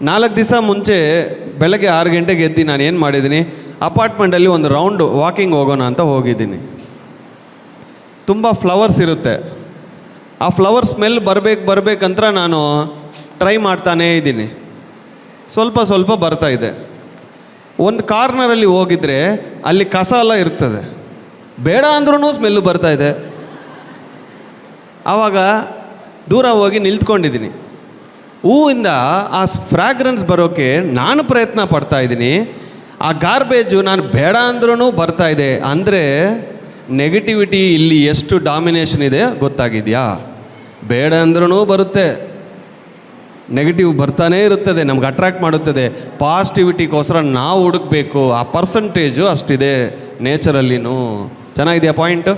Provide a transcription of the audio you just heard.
4 ದಿವಸ ಮುಂಚೆ ಬೆಳಗ್ಗೆ 6 ಗಂಟೆಗೆ ಎದ್ದು ನಾನು ಏನು ಮಾಡಿದ್ದೀನಿ, ಅಪಾರ್ಟ್ಮೆಂಟಲ್ಲಿ ಒಂದು ರೌಂಡ್ ವಾಕಿಂಗ್ ಹೋಗೋಣ ಅಂತ ಹೋಗಿದ್ದೀನಿ. ತುಂಬ ಫ್ಲವರ್ಸ್ ಇರುತ್ತೆ. ಆ ಫ್ಲವರ್ ಸ್ಮೆಲ್ ಬರಬೇಕಂತ ನಾನು ಟ್ರೈ ಮಾಡ್ತಾನೇ ಇದ್ದೀನಿ. ಸ್ವಲ್ಪ ಬರ್ತಾ ಇದೆ. ಒಂದು ಕಾರ್ನರಲ್ಲಿ ಹೋಗಿದ್ರೆ ಅಲ್ಲಿ ಕಸ ಎಲ್ಲ ಇರ್ತದೆ, ಬೇಡ ಅಂದ್ರೂ ಸ್ಮೆಲ್ಲು ಬರ್ತಾ ಇದೆ. ಆವಾಗ ದೂರ ಹೋಗಿ ನಿಲ್ತ್ಕೊಂಡಿದ್ದೀನಿ. ಹೂವಿಂದ ಆ ಫ್ರ್ಯಾಗ್ರೆನ್ಸ್ ಬರೋಕ್ಕೆ ನಾನು ಪ್ರಯತ್ನ ಪಡ್ತಾ ಇದ್ದೀನಿ, ಆ ಗಾರ್ಬೇಜು ನಾನು ಬೇಡ ಅಂದ್ರೂ ಬರ್ತಾ ಇದೆ. ಅಂದರೆ ನೆಗೆಟಿವಿಟಿ ಇಲ್ಲಿ ಎಷ್ಟು ಡಾಮಿನೇಷನ್ ಇದೆ ಗೊತ್ತಾಗಿದೆಯಾ? ಬೇಡ ಅಂದ್ರೂ ಬರುತ್ತೆ, ನೆಗೆಟಿವ್ ಬರ್ತಾನೇ ಇರುತ್ತದೆ, ನಮ್ಗೆ ಅಟ್ರ್ಯಾಕ್ಟ್ ಮಾಡುತ್ತದೆ. ಪಾಸಿಟಿವಿಟಿಗೋಸ್ಕರ ನಾವು ಹುಡುಕಬೇಕು. ಆ ಪರ್ಸಂಟೇಜು ಅಷ್ಟಿದೆ ನೇಚರಲ್ಲಿನೂ. ಚೆನ್ನಾಗಿದೆಯಾ ಪಾಯಿಂಟು?